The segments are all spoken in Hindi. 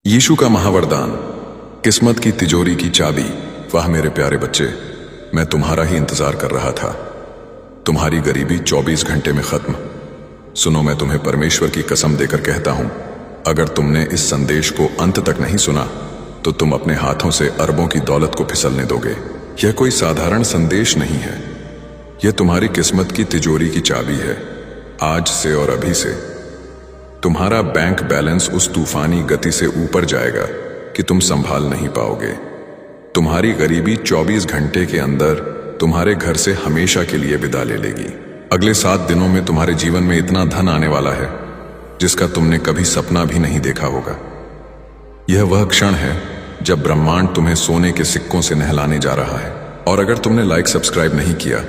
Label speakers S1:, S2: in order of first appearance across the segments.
S1: यीशु का महावरदान, किस्मत की तिजोरी की चाबी। वाह मेरे प्यारे बच्चे, मैं तुम्हारा ही इंतजार कर रहा था। तुम्हारी गरीबी 24 घंटे में खत्म। सुनो, मैं तुम्हें परमेश्वर की कसम देकर कहता हूं, अगर तुमने इस संदेश को अंत तक नहीं सुना तो तुम अपने हाथों से अरबों की दौलत को फिसलने दोगे। यह कोई साधारण संदेश नहीं है, यह तुम्हारी किस्मत की तिजोरी की चाबी है। आज से और अभी से तुम्हारा बैंक बैलेंस उस तूफानी गति से ऊपर जाएगा कि तुम संभाल नहीं पाओगे। तुम्हारी गरीबी 24 घंटे के अंदर तुम्हारे घर से हमेशा के लिए विदा ले लेगी। अगले 7 दिनों में तुम्हारे जीवन में इतना धन आने वाला है जिसका तुमने कभी सपना भी नहीं देखा होगा। यह वह क्षण है जब ब्रह्मांड तुम्हें सोने के सिक्कों से नहलाने जा रहा है। और अगर तुमने लाइक सब्सक्राइब नहीं किया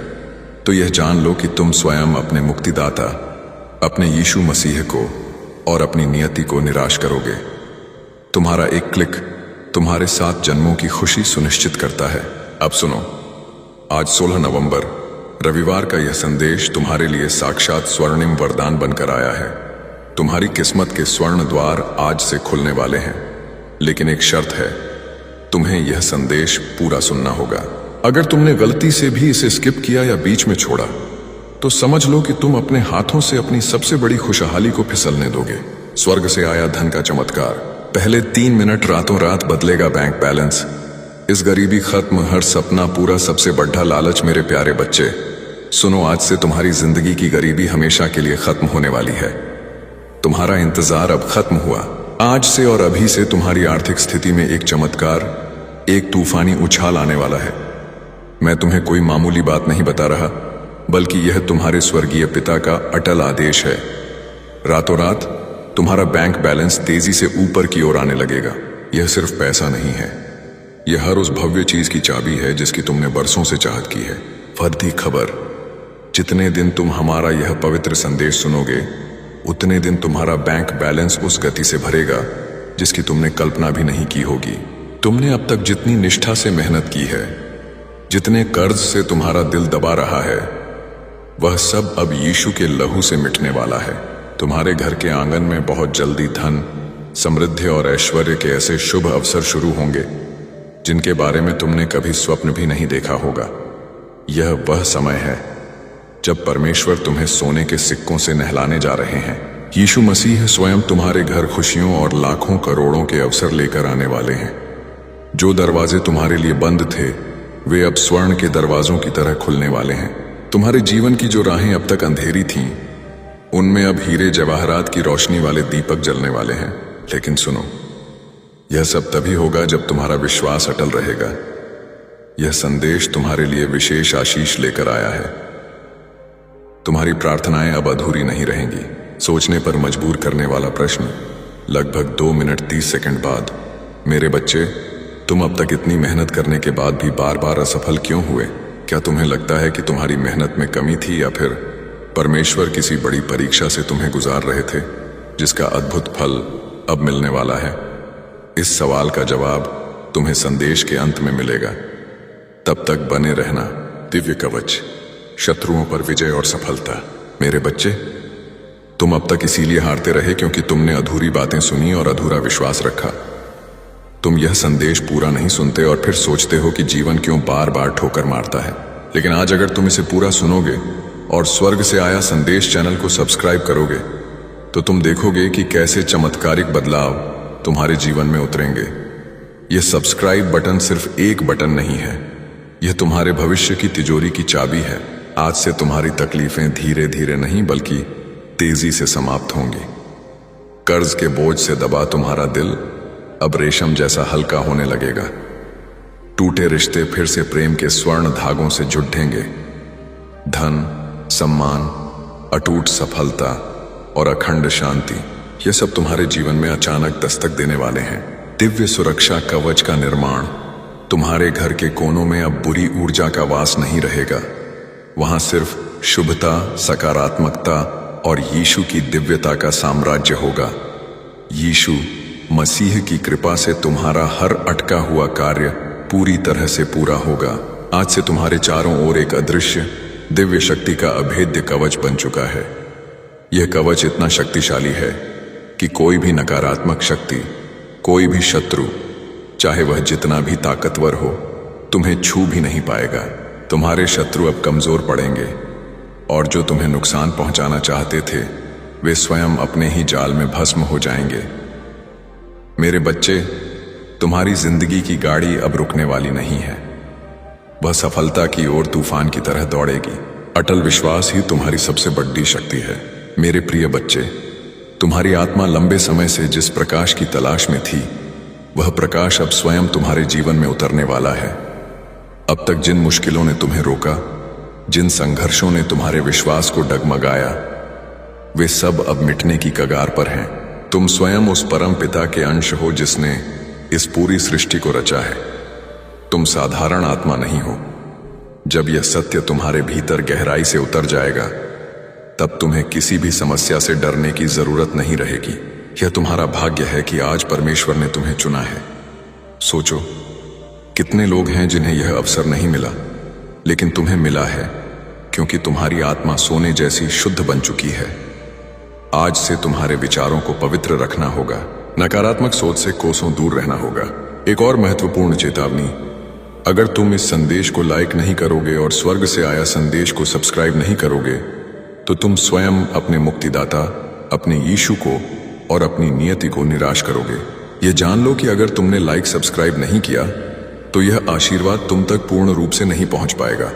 S1: तो यह जान लो कि तुम स्वयं अपने मुक्तिदाता, अपने यीशु मसीह को और अपनी नियति को निराश करोगे। तुम्हारा एक क्लिक तुम्हारे 7 जन्मों की खुशी सुनिश्चित करता है। अब सुनो, आज 16 नवंबर रविवार का यह संदेश तुम्हारे लिए साक्षात स्वर्णिम वरदान बनकर आया है। तुम्हारी किस्मत के स्वर्ण द्वार आज से खुलने वाले हैं, लेकिन एक शर्त है, तुम्हें यह संदेश पूरा सुनना होगा। अगर तुमने गलती से भी इसे स्किप किया या बीच में छोड़ा तो समझ लो कि तुम अपने हाथों से अपनी सबसे बड़ी खुशहाली को फिसलने दोगे। स्वर्ग से आया धन का चमत्कार। पहले 3 मिनट रातों रात बदलेगा बैंक बैलेंस। इस गरीबी खत्म, हर सपना पूरा, सबसे बड़ा लालच। मेरे प्यारे बच्चे सुनो, आज से तुम्हारी जिंदगी की गरीबी हमेशा के लिए खत्म होने वाली है। तुम्हारा इंतजार अब खत्म हुआ। आज से और अभी से तुम्हारी आर्थिक स्थिति में एक चमत्कार, एक तूफानी उछाल आने वाला है। मैं तुम्हें कोई मामूली बात नहीं बता रहा, बल्कि यह तुम्हारे स्वर्गीय पिता का अटल आदेश है। रातों रात तुम्हारा बैंक बैलेंस तेजी से ऊपर की ओर आने लगेगा। यह सिर्फ पैसा नहीं है, यह हर उस भव्य चीज की चाबी है जिसकी तुमने बरसों से चाहत की है। फर्दी खबर, जितने दिन तुम हमारा यह पवित्र संदेश सुनोगे उतने दिन तुम्हारा बैंक बैलेंस उस गति से भरेगा जिसकी तुमने कल्पना भी नहीं की होगी। तुमने अब तक जितनी निष्ठा से मेहनत की है, जितने कर्ज से तुम्हारा दिल दबा रहा है, वह सब अब यीशु के लहू से मिटने वाला है। तुम्हारे घर के आंगन में बहुत जल्दी धन, समृद्धि और ऐश्वर्य के ऐसे शुभ अवसर शुरू होंगे जिनके बारे में तुमने कभी स्वप्न भी नहीं देखा होगा। यह वह समय है जब परमेश्वर तुम्हें सोने के सिक्कों से नहलाने जा रहे हैं। यीशु मसीह स्वयं तुम्हारे घर खुशियों और लाखों करोड़ों के अवसर लेकर आने वाले हैं। जो दरवाजे तुम्हारे लिए बंद थे वे अब स्वर्ण के दरवाजों की तरह खुलने वाले हैं। तुम्हारे जीवन की जो राहें अब तक अंधेरी थीं, उनमें अब हीरे जवाहरात की रोशनी वाले दीपक जलने वाले हैं। लेकिन सुनो, यह सब तभी होगा जब तुम्हारा विश्वास अटल रहेगा। यह संदेश तुम्हारे लिए विशेष आशीष लेकर आया है। तुम्हारी प्रार्थनाएं अब अधूरी नहीं रहेंगी। सोचने पर मजबूर करने वाला प्रश्न लगभग 2 मिनट 30 सेकंड बाद, मेरे बच्चे, तुम अब तक इतनी मेहनत करने के बाद भी बार बार असफल क्यों हुए? क्या तुम्हें लगता है कि तुम्हारी मेहनत में कमी थी, या फिर परमेश्वर किसी बड़ी परीक्षा से तुम्हें गुजार रहे थे जिसका अद्भुत फल अब मिलने वाला है? इस सवाल का जवाब तुम्हें संदेश के अंत में मिलेगा। तब तक बने रहना। दिव्य कवच, शत्रुओं पर विजय और सफलता। मेरे बच्चे, तुम अब तक इसीलिए हारते रहे क्योंकि तुमने अधूरी बातें सुनी और अधूरा विश्वास रखा। तुम यह संदेश पूरा नहीं सुनते और फिर सोचते हो कि जीवन क्यों बार बार ठोकर मारता है। लेकिन आज अगर तुम इसे पूरा सुनोगे और स्वर्ग से आया संदेश चैनल को सब्सक्राइब करोगे तो तुम देखोगे कि कैसे चमत्कारिक बदलाव तुम्हारे जीवन में उतरेंगे। यह सब्सक्राइब बटन सिर्फ एक बटन नहीं है, यह तुम्हारे भविष्य की तिजोरी की चाबी है। आज से तुम्हारी तकलीफें धीरे धीरे नहीं बल्कि तेजी से समाप्त होंगी। कर्ज के बोझ से दबा तुम्हारा दिल अब रेशम जैसा हल्का होने लगेगा। टूटे रिश्ते फिर से प्रेम के स्वर्ण धागों से जुटेंगे। धन, सम्मान, अटूट सफलता और अखंड शांति, यह सब तुम्हारे जीवन में अचानक दस्तक देने वाले हैं। दिव्य सुरक्षा कवच का निर्माण। तुम्हारे घर के कोनों में अब बुरी ऊर्जा का वास नहीं रहेगा। वहां सिर्फ शुभता, सकारात्मकता और यीशु की दिव्यता का साम्राज्य होगा। यीशु मसीह की कृपा से तुम्हारा हर अटका हुआ कार्य पूरी तरह से पूरा होगा। आज से तुम्हारे चारों ओर एक अदृश्य दिव्य शक्ति का अभेद्य कवच बन चुका है। यह कवच इतना शक्तिशाली है कि कोई भी नकारात्मक शक्ति, कोई भी शत्रु, चाहे वह जितना भी ताकतवर हो, तुम्हें छू भी नहीं पाएगा। तुम्हारे शत्रु अब कमजोर पड़ेंगे और जो तुम्हें नुकसान पहुंचाना चाहते थे वे स्वयं अपने ही जाल में भस्म हो जाएंगे। मेरे बच्चे, तुम्हारी जिंदगी की गाड़ी अब रुकने वाली नहीं है। वह सफलता की ओर तूफान की तरह दौड़ेगी। अटल विश्वास ही तुम्हारी सबसे बड़ी शक्ति है। मेरे प्रिय बच्चे, तुम्हारी आत्मा लंबे समय से जिस प्रकाश की तलाश में थी, वह प्रकाश अब स्वयं तुम्हारे जीवन में उतरने वाला है। अब तक जिन मुश्किलों ने तुम्हें रोका, जिन संघर्षों ने तुम्हारे विश्वास को डगमगाया, वे सब अब मिटने की कगार पर हैं। तुम स्वयं उस परम पिता के अंश हो जिसने इस पूरी सृष्टि को रचा है। तुम साधारण आत्मा नहीं हो। जब यह सत्य तुम्हारे भीतर गहराई से उतर जाएगा, तब तुम्हें किसी भी समस्या से डरने की जरूरत नहीं रहेगी। यह तुम्हारा भाग्य है कि आज परमेश्वर ने तुम्हें चुना है। सोचो, कितने लोग हैं जिन्हें यह अवसर नहीं मिला, लेकिन तुम्हें मिला है क्योंकि तुम्हारी आत्मा सोने जैसी शुद्ध बन चुकी है। आज से तुम्हारे विचारों को पवित्र रखना होगा, नकारात्मक सोच से कोसों दूर रहना होगा। एक और महत्वपूर्ण चेतावनी, अगर तुम इस संदेश को लाइक नहीं करोगे और स्वर्ग से आया संदेश को सब्सक्राइब नहीं करोगे, तो तुम स्वयं अपने मुक्तिदाता, अपने यीशु को और अपनी नियति को निराश करोगे। यह जान लो कि अगर तुमने लाइक सब्सक्राइब नहीं किया, तो यह आशीर्वाद तुम तक पूर्ण रूप से नहीं पहुंच पाएगा।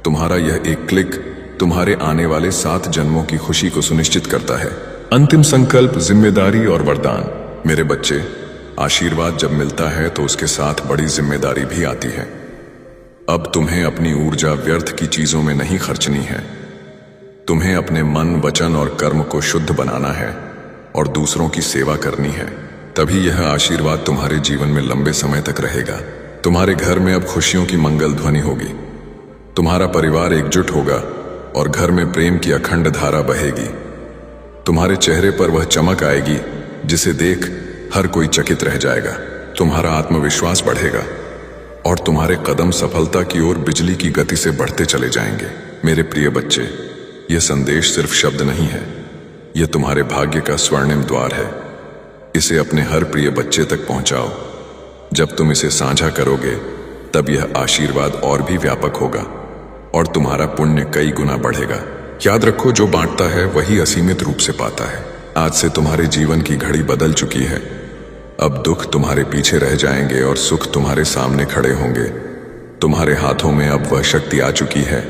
S1: तुम्हारा यह एक क्लिक तुम्हारे आने वाले 7 जन्मों की खुशी को सुनिश्चित करता है। अंतिम संकल्प, जिम्मेदारी और वरदान। मेरे बच्चे, आशीर्वाद जब मिलता है तो उसके साथ बड़ी जिम्मेदारी भी आती है। अब तुम्हें अपनी ऊर्जा व्यर्थ की चीजों में नहीं खर्चनी है। तुम्हें अपने मन, वचन और कर्म को शुद्ध बनाना है और दूसरों की सेवा करनी है। तभी यह आशीर्वाद तुम्हारे जीवन में लंबे समय तक रहेगा। तुम्हारे घर में अब खुशियों की मंगल ध्वनि होगी। तुम्हारा परिवार एकजुट होगा और घर में प्रेम की अखंड धारा बहेगी। तुम्हारे चेहरे पर वह चमक आएगी जिसे देख हर कोई चकित रह जाएगा। तुम्हारा आत्मविश्वास बढ़ेगा और तुम्हारे कदम सफलता की ओर बिजली की गति से बढ़ते चले जाएंगे। मेरे प्रिय बच्चे, यह संदेश सिर्फ शब्द नहीं है, यह तुम्हारे भाग्य का स्वर्णिम द्वार है। इसे अपने हर प्रिय बच्चे तक पहुंचाओ। जब तुम इसे साझा करोगे, तब यह आशीर्वाद और भी व्यापक होगा और तुम्हारा पुण्य कई गुना बढ़ेगा। याद रखो, जो बांटता है वही असीमित रूप से पाता है। आज से तुम्हारे जीवन की घड़ी बदल चुकी है। अब दुख तुम्हारे पीछे रह जाएंगे और सुख तुम्हारे सामने खड़े होंगे। तुम्हारे हाथों में अब वह शक्ति आ चुकी है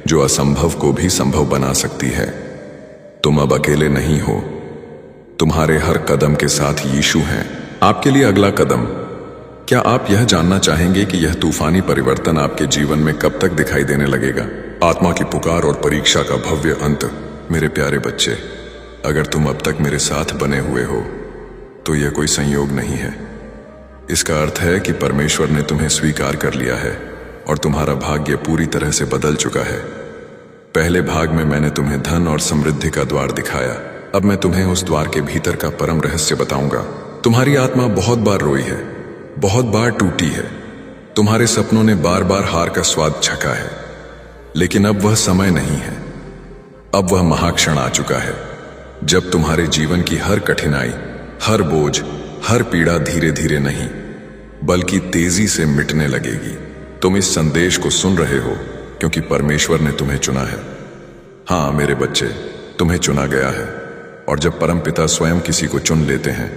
S1: जो असंभव को भी संभव बना सकती है। तुम अब अकेले नहीं हो। तुम्हारे हर कदम के साथ यीशु हैं। आपके लिए अगला कदम। क्या आप यह जानना चाहेंगे कि यह तूफानी परिवर्तन आपके जीवन में कब तक दिखाई देने लगेगा? आत्मा की पुकार और परीक्षा का भव्य अंत। मेरे प्यारे बच्चे, अगर तुम अब तक मेरे साथ बने हुए हो, तो यह कोई संयोग नहीं है। इसका अर्थ है कि परमेश्वर ने तुम्हें स्वीकार कर लिया है और तुम्हारा भाग्य पूरी तरह से बदल चुका है। पहले भाग में मैंने तुम्हें धन और समृद्धि का द्वार दिखाया। अब मैं तुम्हें उस द्वार के भीतर का परम रहस्य बताऊंगा। तुम्हारी आत्मा बहुत बार रोई है, बहुत बार टूटी है। तुम्हारे सपनों ने बार बार हार का स्वाद चखा है, लेकिन अब वह समय नहीं है। अब वह महाक्षण आ चुका है जब तुम्हारे जीवन की हर कठिनाई, हर बोझ, हर पीड़ा धीरे धीरे नहीं बल्कि तेजी से मिटने लगेगी। तुम इस संदेश को सुन रहे हो क्योंकि परमेश्वर ने तुम्हें चुना है। हाँ मेरे बच्चे, तुम्हें चुना गया है, और जब परमपिता स्वयं किसी को चुन लेते हैं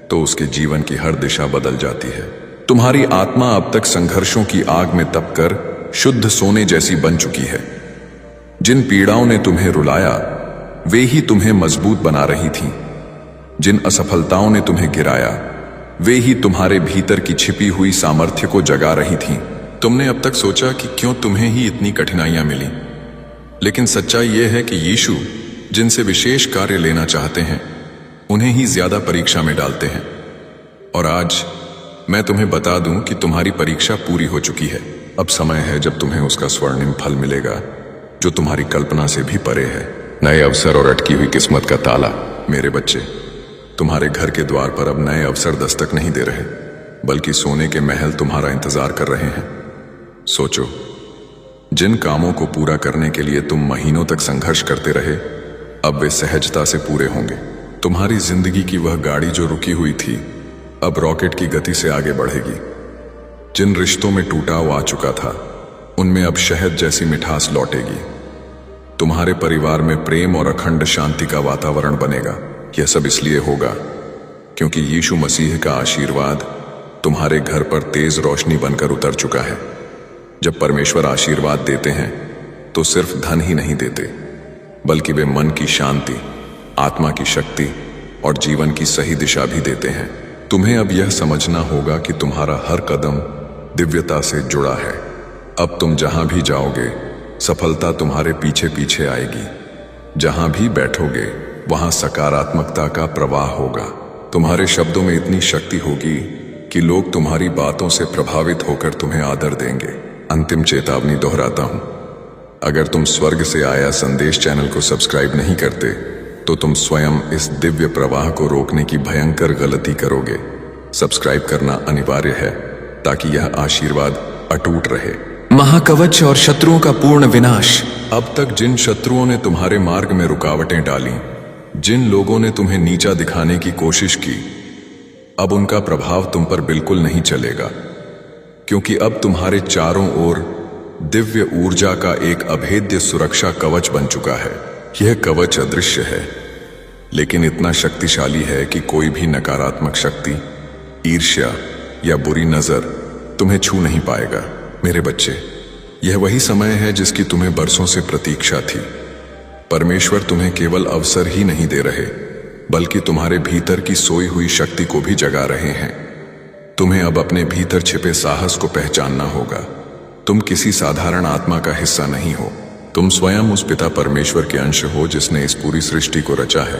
S1: तो उसके जीवन की हर दिशा बदल जाती है। तुम्हारी आत्मा अब तक संघर्षों की आग में तपकर शुद्ध सोने जैसी बन चुकी है। जिन पीड़ाओं ने तुम्हें रुलाया, वे ही तुम्हें मजबूत बना रही थीं। जिन असफलताओं ने तुम्हें गिराया, वे ही तुम्हारे भीतर की छिपी हुई सामर्थ्य को जगा रही थीं। तुमने अब तक सोचा कि क्यों तुम्हें ही इतनी कठिनाइयां मिली, लेकिन सच्चाई यह है कि यीशु जिनसे विशेष कार्य लेना चाहते हैं, उन्हें ही ज्यादा परीक्षा में डालते हैं। और आज मैं तुम्हें बता दूं कि तुम्हारी परीक्षा पूरी हो चुकी है। अब समय है जब तुम्हें उसका स्वर्णिम फल मिलेगा जो तुम्हारी कल्पना से भी परे है। नए अवसर और अटकी हुई किस्मत का ताला। मेरे बच्चे, तुम्हारे घर के द्वार पर अब नए अवसर दस्तक नहीं दे रहे, बल्कि सोने के महल तुम्हारा इंतजार कर रहे हैं। सोचो, जिन कामों को पूरा करने के लिए तुम महीनों तक संघर्ष करते रहे, अब वे सहजता से पूरे होंगे। तुम्हारी जिंदगी की वह गाड़ी जो रुकी हुई थी, अब रॉकेट की गति से आगे बढ़ेगी। जिन रिश्तों में टूटाव आ चुका था, उनमें अब शहद जैसी मिठास लौटेगी। तुम्हारे परिवार में प्रेम और अखंड शांति का वातावरण बनेगा। यह सब इसलिए होगा क्योंकि यीशु मसीह का आशीर्वाद तुम्हारे घर पर तेज रोशनी बनकर उतर चुका है। जब परमेश्वर आशीर्वाद देते हैं तो सिर्फ धन ही नहीं देते, बल्कि वे मन की शांति, आत्मा की शक्ति और जीवन की सही दिशा भी देते हैं। तुम्हें अब यह समझना होगा कि तुम्हारा हर कदम दिव्यता से जुड़ा है। अब तुम जहां भी जाओगे, सफलता तुम्हारे पीछे पीछे आएगी। जहां भी बैठोगे, वहां सकारात्मकता का प्रवाह होगा। तुम्हारे शब्दों में इतनी शक्ति होगी कि लोग तुम्हारी बातों से प्रभावित होकर तुम्हें आदर देंगे। अंतिम चेतावनी दोहराता हूं, अगर तुम स्वर्ग से आया संदेश चैनल को सब्सक्राइब नहीं करते तो तुम स्वयं इस दिव्य प्रवाह को रोकने की भयंकर गलती करोगे। सब्सक्राइब करना अनिवार्य है ताकि यह आशीर्वाद अटूट रहे।
S2: महाकवच और शत्रुओं का पूर्ण विनाश।
S1: अब तक जिन शत्रुओं ने तुम्हारे मार्ग में रुकावटें डाली, जिन लोगों ने तुम्हें नीचा दिखाने की कोशिश की, अब उनका प्रभाव तुम पर बिल्कुल नहीं चलेगा, क्योंकि अब तुम्हारे चारों ओर दिव्य ऊर्जा का एक अभेद्य सुरक्षा कवच बन चुका है। यह कवच अदृश्य है, लेकिन इतना शक्तिशाली है कि कोई भी नकारात्मक शक्ति, ईर्ष्या या बुरी नजर तुम्हें छू नहीं पाएगा। मेरे बच्चे, यह वही समय है जिसकी तुम्हें बरसों से प्रतीक्षा थी। परमेश्वर तुम्हें केवल अवसर ही नहीं दे रहे, बल्कि तुम्हारे भीतर की सोई हुई शक्ति को भी जगा रहे हैं। तुम्हें अब अपने भीतर छिपे साहस को पहचानना होगा। तुम किसी साधारण आत्मा का हिस्सा नहीं हो। तुम स्वयं उस पिता परमेश्वर के अंश हो जिसने इस पूरी सृष्टि को रचा है।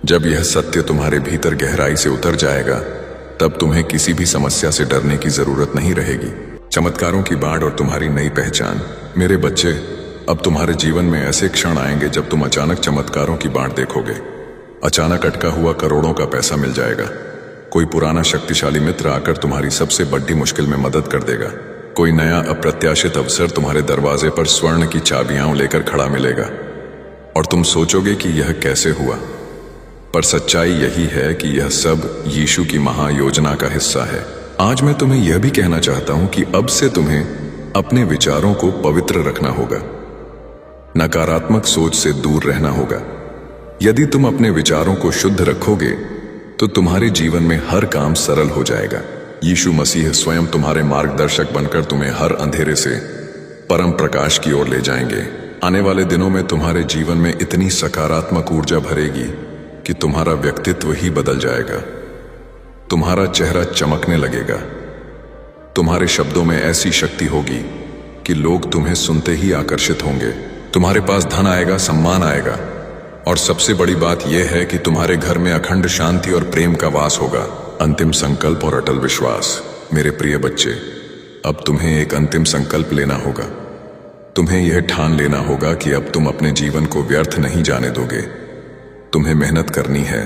S1: जब यह सत्य तुम्हारे भीतर गहराई से उतर जाएगा, तब तुम्हें किसी भी समस्या से डरने की जरूरत नहीं रहेगी। चमत्कारों की बाढ़ और तुम्हारी नई पहचान। मेरे बच्चे, अब तुम्हारे जीवन में ऐसे क्षण आएंगे जब तुम अचानक चमत्कारों की बाढ़ देखोगे। अचानक अटका हुआ करोड़ों का पैसा मिल जाएगा। कोई पुराना शक्तिशाली मित्र आकर तुम्हारी सबसे बड़ी मुश्किल में मदद कर देगा। कोई नया अप्रत्याशित अवसर तुम्हारे दरवाजे पर स्वर्ण की चाबियां लेकर खड़ा मिलेगा, और तुम सोचोगे कि यह कैसे हुआ। पर सच्चाई यही है कि यह सब यीशु की महायोजना का हिस्सा है। आज मैं तुम्हें यह भी कहना चाहता हूं कि अब से तुम्हें अपने विचारों को पवित्र रखना होगा। नकारात्मक सोच से दूर रहना होगा। यदि तुम अपने विचारों को शुद्ध रखोगे तो तुम्हारे जीवन में हर काम सरल हो जाएगा। यीशु मसीह स्वयं तुम्हारे मार्गदर्शक बनकर तुम्हें हर अंधेरे से परम प्रकाश की ओर ले जाएंगे। आने वाले दिनों में तुम्हारे जीवन में इतनी सकारात्मक ऊर्जा भरेगी कि तुम्हारा व्यक्तित्व ही बदल जाएगा। तुम्हारा चेहरा चमकने लगेगा। तुम्हारे शब्दों में ऐसी शक्ति होगी कि लोग तुम्हें सुनते ही आकर्षित होंगे। तुम्हारे पास धन आएगा, सम्मान आएगा, और सबसे बड़ी बात यह है कि तुम्हारे घर में अखंड शांति और प्रेम का वास होगा। अंतिम संकल्प और अटल विश्वास। मेरे प्रिय बच्चे, अब तुम्हें एक अंतिम संकल्प लेना होगा। तुम्हें यह ठान लेना होगा कि अब तुम अपने जीवन को व्यर्थ नहीं जाने दोगे। तुम्हें मेहनत करनी है,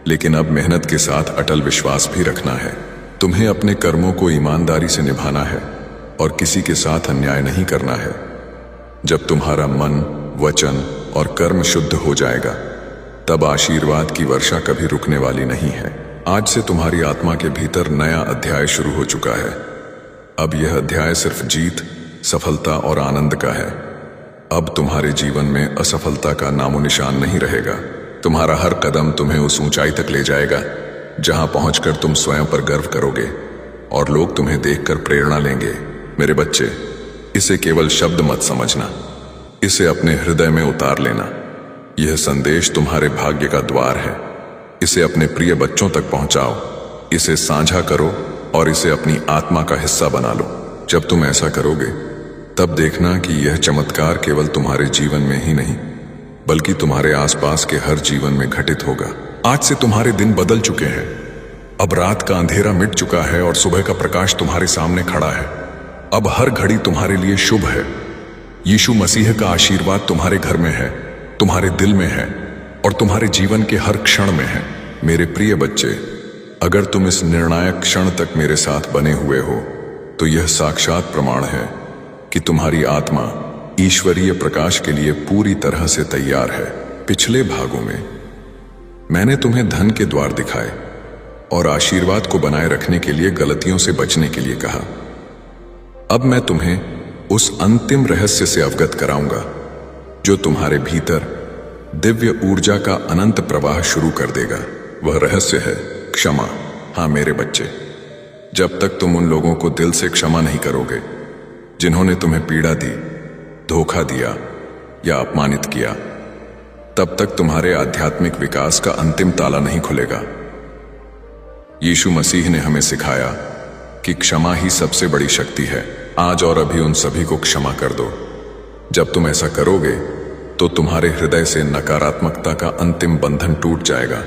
S1: लेकिन अब मेहनत के साथ अटल विश्वास भी रखना है। तुम्हें अपने कर्मों को ईमानदारी से निभाना है और किसी के साथ अन्याय नहीं करना है। जब तुम्हारा मन, वचन और कर्म शुद्ध हो जाएगा, तब आशीर्वाद की वर्षा कभी रुकने वाली नहीं है। आज से तुम्हारी आत्मा के भीतर नया अध्याय शुरू हो चुका है। अब यह अध्याय सिर्फ जीत, सफलता और आनंद का है। अब तुम्हारे जीवन में असफलता का नामो निशान नहीं रहेगा। तुम्हारा हर कदम तुम्हें उस ऊंचाई तक ले जाएगा जहां पहुंचकर तुम स्वयं पर गर्व करोगे और लोग तुम्हें देखकर प्रेरणा लेंगे। मेरे बच्चे, इसे केवल शब्द मत समझना, इसे अपने हृदय में उतार लेना। यह संदेश तुम्हारे भाग्य का द्वार है। इसे अपने प्रिय बच्चों तक पहुंचाओ, इसे साझा करो और इसे अपनी आत्मा का हिस्सा बना लो। जब तुम ऐसा करोगे, तब देखना कि यह चमत्कार केवल तुम्हारे जीवन में ही नहीं, बल्कि तुम्हारे आसपास के हर जीवन में घटित होगा। आज से तुम्हारे दिन बदल चुके हैं। अब रात का अंधेरा मिट चुका है और सुबह का प्रकाश तुम्हारे सामने खड़ा है। अब हर घड़ी तुम्हारे लिए शुभ है। यीशु मसीह का आशीर्वाद तुम्हारे घर में है, तुम्हारे दिल में है और तुम्हारे जीवन के हर क्षण में है। मेरे प्रिय बच्चे, अगर तुम इस निर्णायक क्षण तक मेरे साथ बने हुए हो, तो यह साक्षात प्रमाण है कि तुम्हारी आत्मा ईश्वरीय प्रकाश के लिए पूरी तरह से तैयार है। पिछले भागों में मैंने तुम्हें धन के द्वार दिखाए, और आशीर्वाद को बनाए रखने के लिए गलतियों से बचने के लिए कहा। अब मैं तुम्हें उस अंतिम रहस्य से अवगत कराऊंगा जो तुम्हारे भीतर दिव्य ऊर्जा का अनंत प्रवाह शुरू कर देगा। वह रहस्य है क्षमा। हाँ मेरे बच्चे, जब तक तुम उन लोगों को दिल से क्षमा नहीं करोगे जिन्होंने तुम्हें पीड़ा दी, धोखा दिया या अपमानित किया, तब तक तुम्हारे आध्यात्मिक विकास का अंतिम ताला नहीं खुलेगा। यीशु मसीह ने हमें सिखाया कि क्षमा ही सबसे बड़ी शक्ति है। आज और अभी उन सभी को क्षमा कर दो। जब तुम ऐसा करोगे तो तुम्हारे हृदय से नकारात्मकता का अंतिम बंधन टूट जाएगा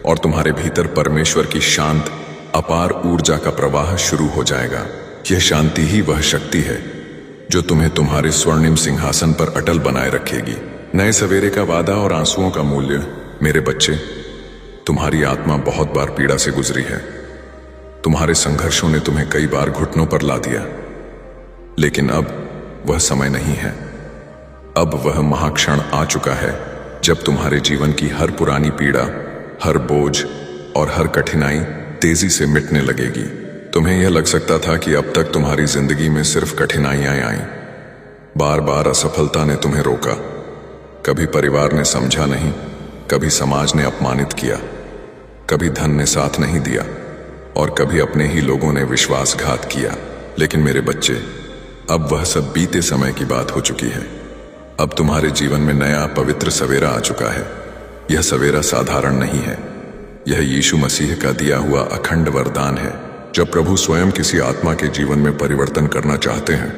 S1: और तुम्हारे भीतर परमेश्वर की शांत अपार ऊर्जा का प्रवाह शुरू हो जाएगा। यह शांति ही वह शक्ति है जो तुम्हें तुम्हारे स्वर्णिम सिंहासन पर अटल बनाए रखेगी। नए सवेरे का वादा और आंसुओं का मूल्य। मेरे बच्चे, तुम्हारी आत्मा बहुत बार पीड़ा से गुजरी है। तुम्हारे संघर्षों ने तुम्हें कई बार घुटनों पर ला दिया, लेकिन अब वह समय नहीं है। अब वह महाक्षण आ चुका है जब तुम्हारे जीवन की हर पुरानी पीड़ा, हर बोझ और हर कठिनाई तेजी से मिटने लगेगी। तुम्हें यह लग सकता था कि अब तक तुम्हारी जिंदगी में सिर्फ कठिनाइयां आईं। बार बार असफलता ने तुम्हें रोका। कभी परिवार ने समझा नहीं, कभी समाज ने अपमानित किया, कभी धन ने साथ नहीं दिया और कभी अपने ही लोगों ने विश्वासघात किया। लेकिन मेरे बच्चे, अब वह सब बीते समय की बात हो चुकी है। अब तुम्हारे जीवन में नया पवित्र सवेरा आ चुका है। यह सवेरा साधारण नहीं है। यह यीशु मसीह का दिया हुआ अखंड वरदान है। जब प्रभु स्वयं किसी आत्मा के जीवन में परिवर्तन करना चाहते हैं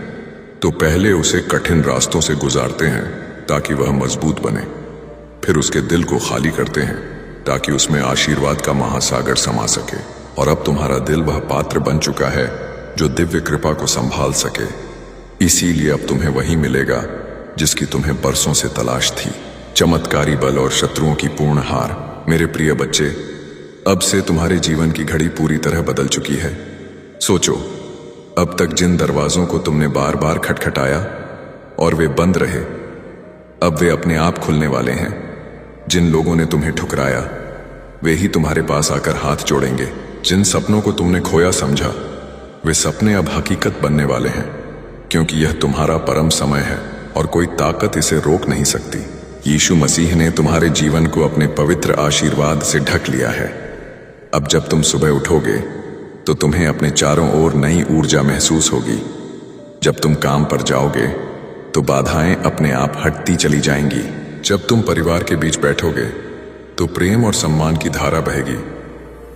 S1: तो पहले उसे कठिन रास्तों से गुजारते हैं ताकि वह मजबूत बने। फिर उसके दिल को खाली करते हैं ताकि उसमें आशीर्वाद का महासागर समा सके। और अब तुम्हारा दिल वह पात्र बन चुका है जो दिव्य कृपा को संभाल सके। इसीलिए अब तुम्हें वही मिलेगा जिसकी तुम्हें बरसों से तलाश थी, चमत्कारी बल और शत्रुओं की पूर्ण हार। मेरे प्रिय बच्चे, अब से तुम्हारे जीवन की घड़ी पूरी तरह बदल चुकी है। सोचो, अब तक जिन दरवाजों को तुमने बार बार खटखटाया और वे बंद रहे, अब वे अपने आप खुलने वाले हैं। जिन लोगों ने तुम्हें ठुकराया, वे ही तुम्हारे पास आकर हाथ जोड़ेंगे। जिन सपनों को तुमने खोया समझा, वे सपने अब हकीकत बनने वाले हैं, क्योंकि यह तुम्हारा परम समय है और कोई ताकत इसे रोक नहीं सकती। यीशु मसीह ने तुम्हारे जीवन को अपने पवित्र आशीर्वाद से ढक लिया है। अब जब तुम सुबह उठोगे तो तुम्हें अपने चारों ओर नई ऊर्जा महसूस होगी। जब तुम काम पर जाओगे तो बाधाएं अपने आप हटती चली जाएंगी। जब तुम परिवार के बीच बैठोगे तो प्रेम और सम्मान की धारा बहेगी।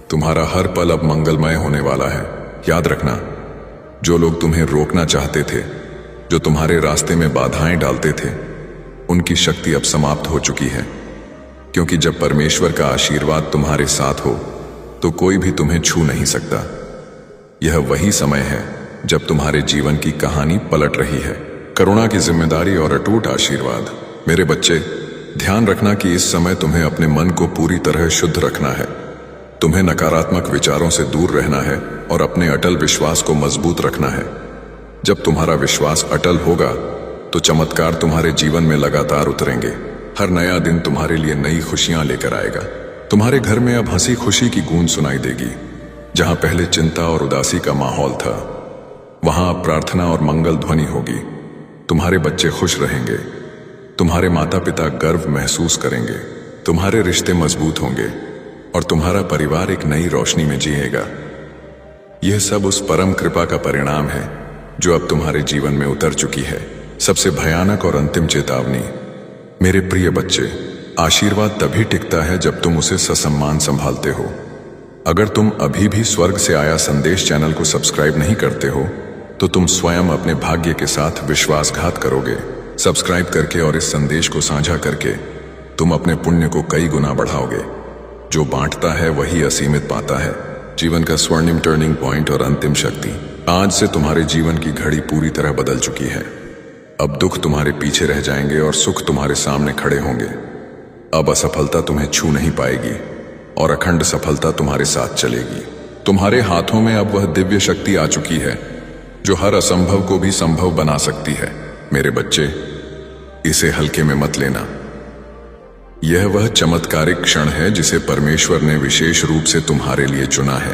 S1: तुम्हारा हर पल अब मंगलमय होने वाला है। याद रखना, जो लोग तुम्हें रोकना चाहते थे, जो तुम्हारे रास्ते में बाधाएं डालते थे, उनकी शक्ति अब समाप्त हो चुकी है। क्योंकि जब परमेश्वर का आशीर्वाद तुम्हारे साथ हो तो कोई भी तुम्हें छू नहीं सकता। यह वही समय है जब तुम्हारे जीवन की कहानी पलट रही है। करुणा की जिम्मेदारी और अटूट आशीर्वाद। मेरे बच्चे, ध्यान रखना कि इस समय तुम्हें अपने मन को पूरी तरह शुद्ध रखना है। तुम्हें नकारात्मक विचारों से दूर रहना है और अपने अटल विश्वास को मजबूत रखना है। जब तुम्हारा विश्वास अटल होगा तो चमत्कार तुम्हारे जीवन में लगातार उतरेंगे। हर नया दिन तुम्हारे लिए नई खुशियां लेकर आएगा। तुम्हारे घर में अब हंसी खुशी की गूंज सुनाई देगी। जहां पहले चिंता और उदासी का माहौल था, वहां अब प्रार्थना और मंगल ध्वनि होगी। तुम्हारे बच्चे खुश रहेंगे, तुम्हारे माता पिता गर्व महसूस करेंगे, तुम्हारे रिश्ते मजबूत होंगे और तुम्हारा परिवार एक नई रोशनी में जिएगा। यह सब उस परम कृपा का परिणाम है जो अब तुम्हारे जीवन में उतर चुकी है। सबसे भयानक और अंतिम चेतावनी। मेरे प्रिय बच्चे, आशीर्वाद तभी टिकता है जब तुम उसे ससम्मान संभालते हो। अगर तुम अभी भी स्वर्ग से आया संदेश चैनल को सब्सक्राइब नहीं करते हो तो तुम स्वयं अपने भाग्य के साथ विश्वासघात करोगे। सब्सक्राइब करके और इस संदेश को साझा करके तुम अपने पुण्य को कई गुना बढ़ाओगे। जो बांटता है वही असीमित पाता है। जीवन का स्वर्णिम टर्निंग पॉइंट और अंतिम शक्ति। आज से तुम्हारे जीवन की घड़ी पूरी तरह बदल चुकी है। अब दुख तुम्हारे पीछे रह जाएंगे और सुख तुम्हारे सामने खड़े होंगे। अब असफलता तुम्हें छू नहीं पाएगी और अखंड सफलता तुम्हारे साथ चलेगी। तुम्हारे हाथों में अब वह दिव्य शक्ति आ चुकी है जो हर असंभव को भी संभव बना सकती है। मेरे बच्चे, इसे हल्के में मत लेना। यह वह चमत्कारिक क्षण है जिसे परमेश्वर ने विशेष रूप से तुम्हारे लिए चुना है।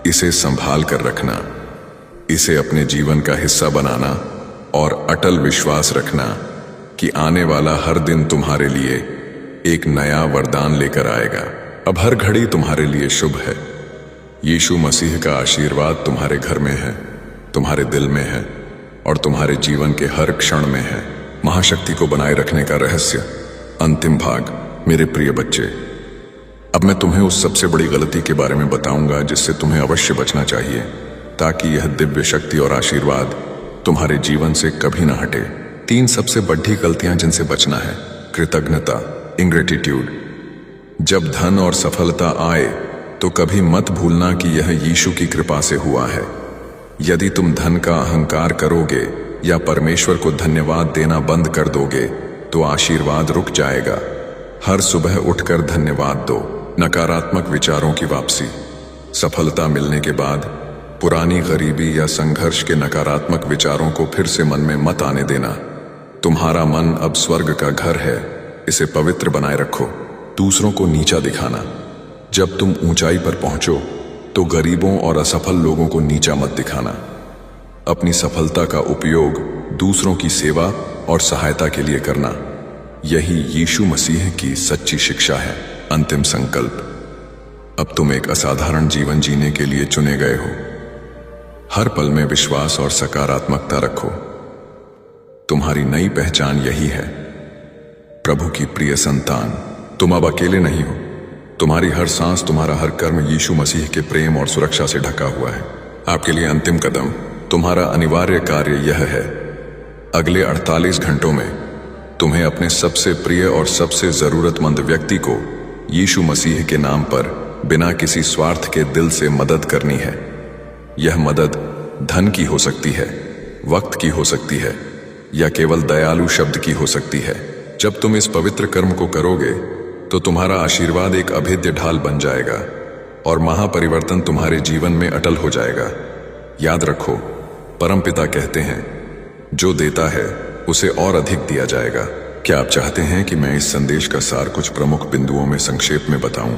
S1: इसे संभाल कर रखना, इसे अपने जीवन का हिस्सा बनाना और अटल विश्वास रखना कि आने वाला हर दिन तुम्हारे लिए एक नया वरदान लेकर आएगा। अब हर घड़ी तुम्हारे लिए शुभ है। यीशु मसीह का आशीर्वाद तुम्हारे घर में है, तुम्हारे दिल में है और तुम्हारे जीवन के हर क्षण में है। महाशक्ति को बनाए रखने का रहस्य, अंतिम भाग। मेरे प्रिय बच्चे, अब मैं तुम्हें उस सबसे बड़ी गलती के बारे में बताऊंगा जिससे तुम्हें अवश्य बचना चाहिए, ताकि यह दिव्य शक्ति और आशीर्वाद तुम्हारे जीवन से कभी ना हटे। 3 सबसे बड़ी गलतियां जिनसे बचना है। कृतज्ञता, इंग्रेटिट्यूड। जब धन और सफलता आए तो कभी मत भूलना कि यह यीशु की कृपा से हुआ है। यदि तुम धन का अहंकार करोगे या परमेश्वर को धन्यवाद देना बंद कर दोगे तो आशीर्वाद रुक जाएगा। हर सुबह उठकर धन्यवाद दो। नकारात्मक विचारों की वापसी। सफलता मिलने के बाद पुरानी गरीबी या संघर्ष के नकारात्मक विचारों को फिर से मन में मत आने देना। तुम्हारा मन अब स्वर्ग का घर है, इसे पवित्र बनाए रखो। दूसरों को नीचा दिखाना। जब तुम ऊंचाई पर पहुंचो तो गरीबों और असफल लोगों को नीचा मत दिखाना। अपनी सफलता का उपयोग दूसरों की सेवा और सहायता के लिए करना। यही यीशु मसीह की सच्ची शिक्षा है। अंतिम संकल्प, अब तुम एक असाधारण जीवन जीने के लिए चुने गए हो। हर पल में विश्वास और सकारात्मकता रखो। तुम्हारी नई पहचान यही है, प्रभु की प्रिय संतान। तुम अब अकेले नहीं हो। तुम्हारी हर सांस, तुम्हारा हर कर्म यीशु मसीह के प्रेम और सुरक्षा से ढका हुआ है। आपके लिए अंतिम कदम, तुम्हारा अनिवार्य कार्य यह है, अगले 48 घंटों में तुम्हें अपने सबसे प्रिय और सबसे जरूरतमंद व्यक्ति को यीशु मसीह के नाम पर बिना किसी स्वार्थ के दिल से मदद करनी है। यह मदद धन की हो सकती है, वक्त की हो सकती है या केवल दयालु शब्द की हो सकती है। जब तुम इस पवित्र कर्म को करोगे तो तुम्हारा आशीर्वाद एक अभेद्य ढाल बन जाएगा और महापरिवर्तन तुम्हारे जीवन में अटल हो जाएगा। याद रखो, परमपिता कहते हैं, जो देता है उसे और अधिक दिया जाएगा। क्या आप चाहते हैं कि मैं इस संदेश का सार कुछ प्रमुख बिंदुओं में संक्षेप में बताऊं?